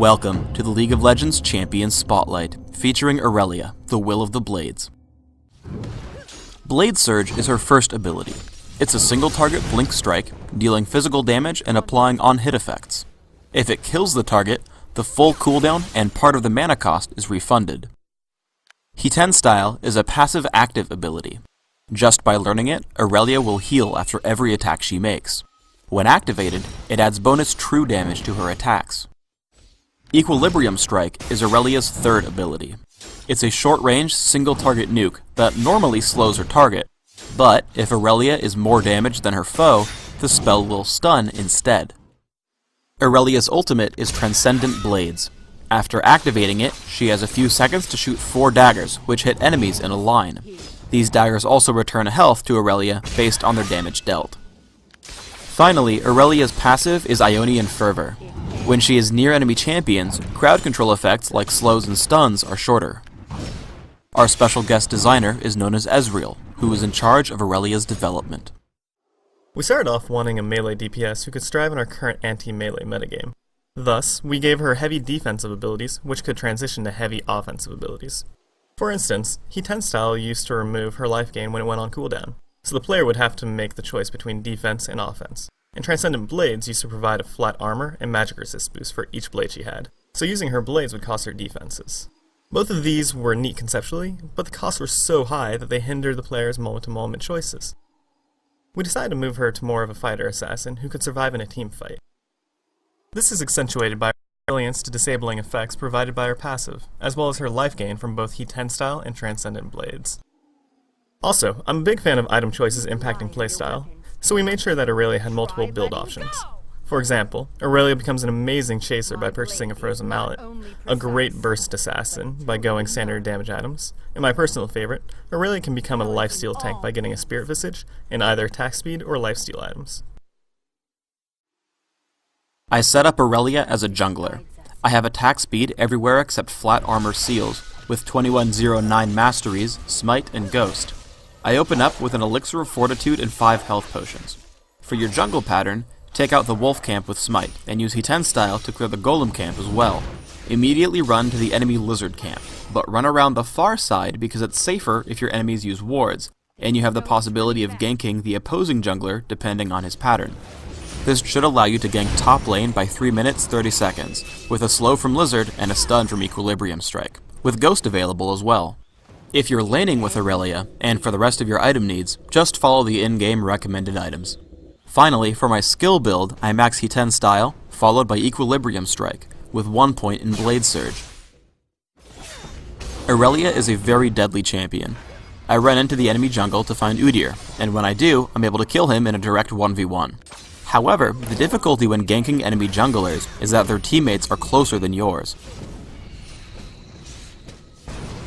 Welcome to the League of Legends Champion Spotlight, featuring Irelia, the Will of the Blades. Blade Surge is her first ability. It's a single target blink strike, dealing physical damage and applying on-hit effects. If it kills the target, the full cooldown and part of the mana cost is refunded. He-10 Style is a passive active ability. Just by learning it, Irelia will heal after every attack she makes. When activated, it adds bonus true damage to her attacks. Equilibrium Strike is Irelia's third ability. It's a short-range, single-target nuke that normally slows her target, but if Irelia is more damaged than her foe, the spell will stun instead. Irelia's ultimate is Transcendent Blades. After activating it, she has a few seconds to shoot 4 daggers, which hit enemies in a line. These daggers also return health to Irelia based on their damage dealt. Finally, Irelia's passive is Ionian Fervor. When she is near enemy champions, crowd control effects like slows and stuns are shorter. Our special guest designer is known as Ezreal, who is in charge of Irelia's development. We started off wanting a melee DPS who could strive in our current anti-melee metagame. Thus, we gave her heavy defensive abilities, which could transition to heavy offensive abilities. For instance, He-10 Style used to remove her life gain when it went on cooldown, so the player would have to make the choice between defense and offense. And Transcendent Blades used to provide a flat armor and magic resist boost for each blade she had, so using her blades would cost her defenses. Both of these were neat conceptually, but the costs were so high that they hindered the player's moment-to-moment choices. We decided to move her to more of a fighter assassin who could survive in a team fight. This is accentuated by her resilience to disabling effects provided by her passive, as well as her life gain from both He-10 Style and Transcendent Blades. Also, I'm a big fan of item choices impacting playstyle, so we made sure that Irelia had multiple build options. For example, Irelia becomes an amazing chaser by purchasing a Frozen Mallet, a great burst assassin by going standard damage items, and my personal favorite, Irelia can become a lifesteal tank by getting a Spirit Visage and either attack speed or lifesteal items. I set up Irelia as a jungler. I have attack speed everywhere except flat armor seals, with 2109 masteries, smite, and ghost. I open up with an Elixir of Fortitude and 5 health potions. For your jungle pattern, take out the wolf camp with smite, and use He-10 Style to clear the golem camp as well. Immediately run to the enemy lizard camp, but run around the far side because it's safer if your enemies use wards, and you have the possibility of ganking the opposing jungler depending on his pattern. This should allow you to gank top lane by 3 minutes 30 seconds, with a slow from lizard and a stun from Equilibrium Strike, with ghost available as well. If you're laning with Irelia, and for the rest of your item needs, just follow the in-game recommended items. Finally, for my skill build, I max He-10 Style, followed by Equilibrium Strike, with 1 point in Blade Surge. Irelia is a very deadly champion. I run into the enemy jungle to find Udyr, and when I do, I'm able to kill him in a direct 1v1. However, the difficulty when ganking enemy junglers is that their teammates are closer than yours.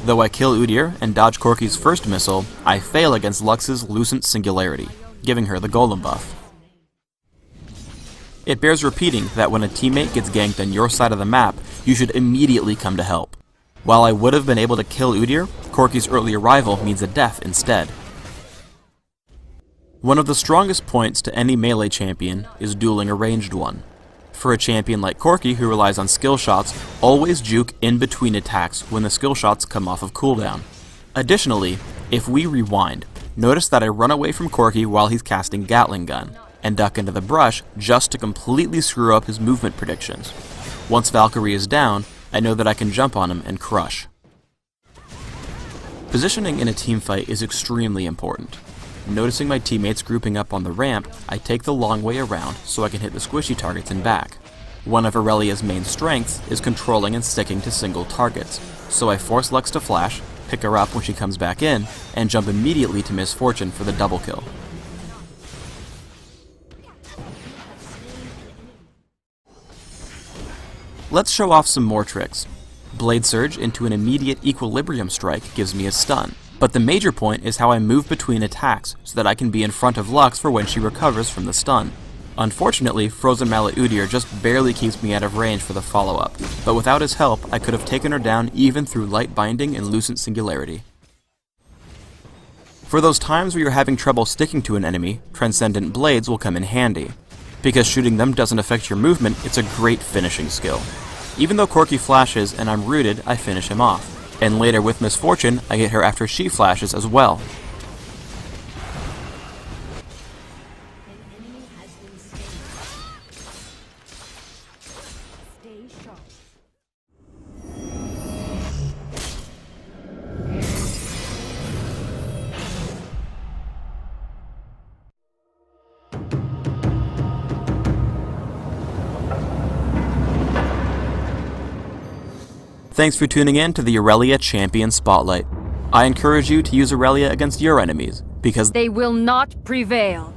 Though I kill Udyr and dodge Corki's first missile, I fail against Lux's Lucent Singularity, giving her the golem buff. It bears repeating that when a teammate gets ganked on your side of the map, you should immediately come to help. While I would have been able to kill Udyr, Corki's early arrival means a death instead. One of the strongest points to any melee champion is dueling a ranged one. For a champion like Corki who relies on skill shots, always juke in between attacks when the skill shots come off of cooldown. Additionally, if we rewind, notice that I run away from Corki while he's casting Gatling Gun, and duck into the brush just to completely screw up his movement predictions. Once Valkyrie is down, I know that I can jump on him and crush. Positioning in a teamfight is extremely important. Noticing my teammates grouping up on the ramp, I take the long way around so I can hit the squishy targets and back. One of Irelia's main strengths is controlling and sticking to single targets, so I force Lux to flash, pick her up when she comes back in, and jump immediately to Miss Fortune for the double kill. Let's show off some more tricks. Blade Surge into an immediate Equilibrium Strike gives me a stun. But the major point is how I move between attacks so that I can be in front of Lux for when she recovers from the stun. Unfortunately, Frozen Mallet Udyr just barely keeps me out of range for the follow-up, but without his help, I could have taken her down even through Light Binding and Lucent Singularity. For those times where you're having trouble sticking to an enemy, Transcendent Blades will come in handy. Because shooting them doesn't affect your movement, it's a great finishing skill. Even though Corky flashes and I'm rooted, I finish him off. And later with Misfortune, I get her after she flashes as well. Thanks for tuning in to the Irelia Champion Spotlight. I encourage you to use Irelia against your enemies, because They will not prevail.